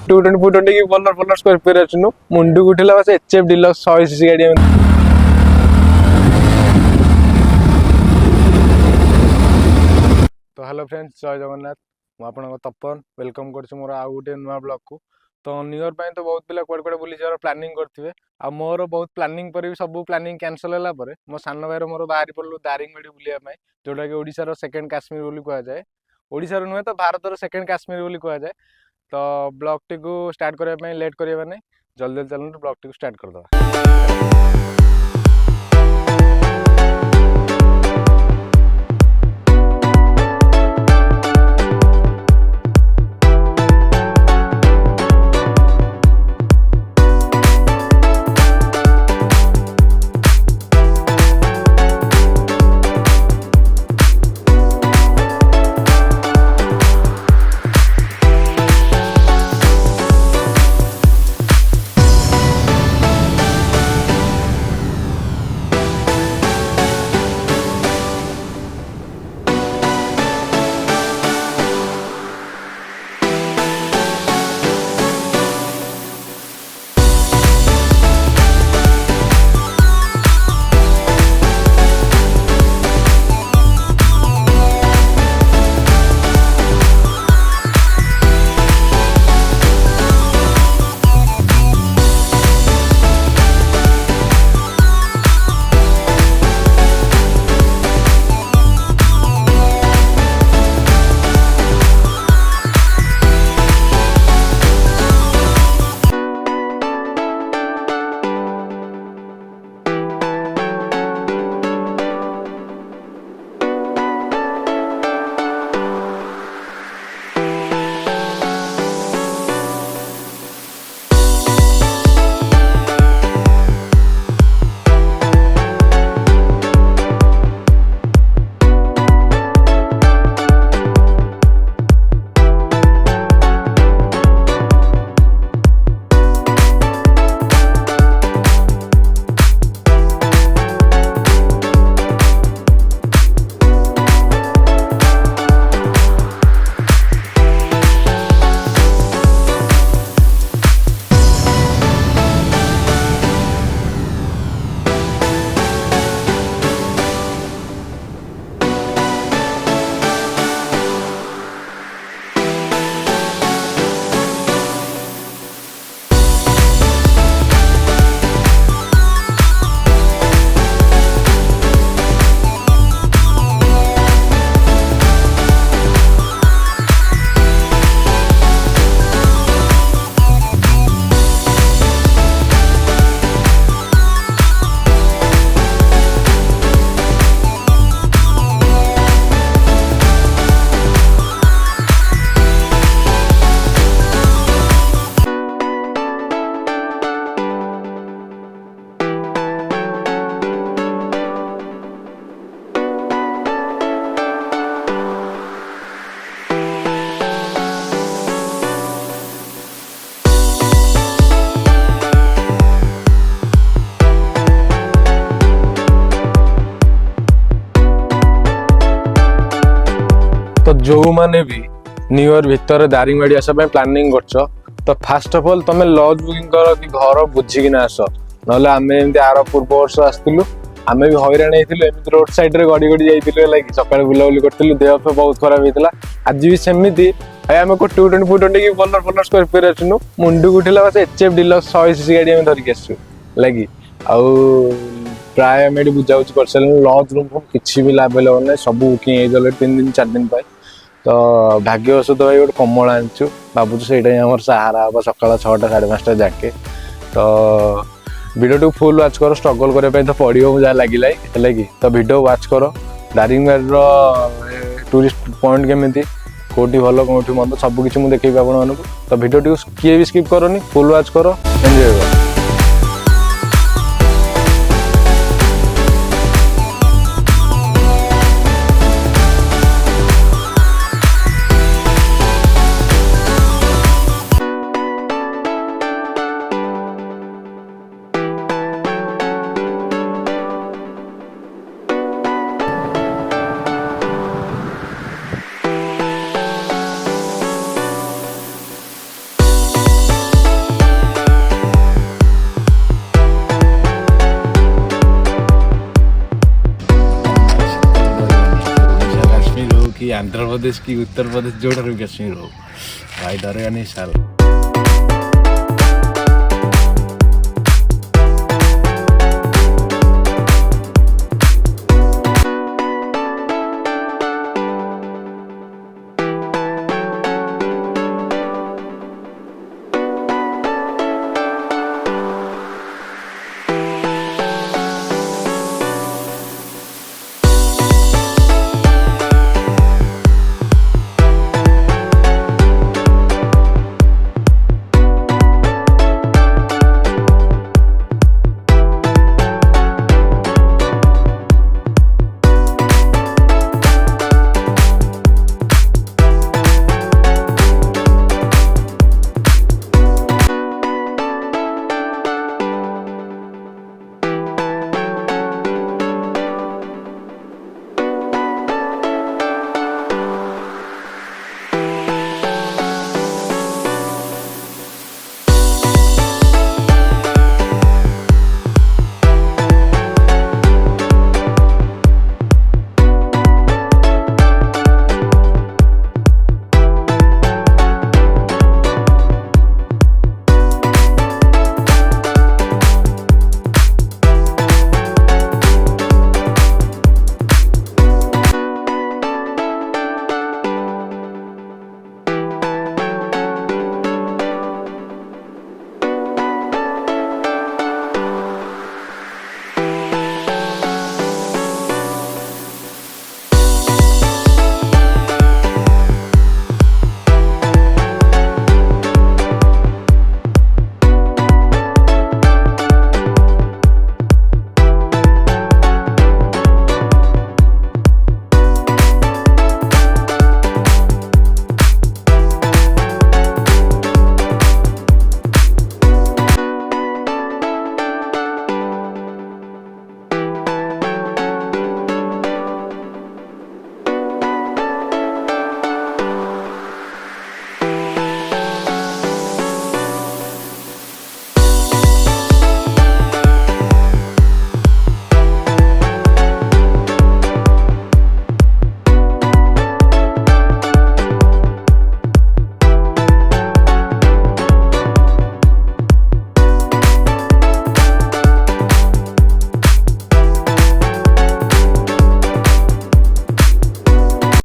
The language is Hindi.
220 220 की बोलर बोलर स्कॉर्पियो रचनु मुंडू गुठिला बस एचएफ डिलक्स 100 सीसी गाड़ी में। तो हेलो फ्रेंड्स, जय जगन्नाथ। मु आपन तपन वेलकम करछु मोर आ गुटे नुआ ब्लॉग को। तो न्यू ईयर पय तो बहुत पिला कोड कोड बुली जावर प्लानिंग करथिबे। आ मोर बहुत प्लानिंग पर भी सब प्लानिंग कैंसिल होला परे मो सान भाई मोर बाहरी पड़लु दारिंगबाड़ी बुलिया पय, जोटा कि ओडिसा रो सेकंड काश्मीर बोली कहा जाए। ओडिसा रो नुहे तो भारत रो सेकंड काश्मीर बोली कहा जाए। तो ब्लॉग टी को स्टार्ट करबा पय लेट करबा नै, जल्दी जल्दी चलनु ब्लॉग टी को स्टार्ट कर दवा। तो जो माने भी न्यू ईयर भितर दारिंगबाड़ी आसा प्लानिंग करछ, तो फास्ट ऑफ ऑल तमे लॉज बुकिंग कर कि घर बुझी ना आस। नले आमे एमती आर पूर्व वर्ष आसथिलु, आमे भी हैरान हेतिलु। एमती रोड साइड रे गडी गडी जाइतिलु, लाइक सकाळ बुलाबुली करथिलु, देह पे बहुत खराब हेतिला। आज भी सेमिति भाई आमे को 220 220 की बोलर बोलर स्कॉर्पियो रचनु मुंडू गुठिला बस एचएफ डिलक्स 100 सीसी गाड़ी में धरि के आसु लागी। आउ प्राय आमे बुझा बुझी कर सलन, लॉज रूम किछि भी अवेलेबल नै, सब बुकिंग हे गले 3 दिन 4 दिन पाए। तो भाग्यवश तो भाई गोटे कमल आनचु, भावुँ से सहारा हम सकाल 6टा 5:30 जाके। तो वीडियो फुल वाच कर, स्ट्रगल करने तो पड़ो जहाँ लगे है। तो वीडियो वाच कर, दारिंगबाड़ी टूरिस्ट पॉइंट केमी कौटी भल कौटी मंद सबकि मुझे देखी आपको। तो वीडियो किए भी स्किप करनी, फुल वाच कर, एंजॉय कर। आंध्र प्रदेश की उत्तर प्रदेश जोड़ा भी कश्मीर हो भाई डरेगा नहीं साल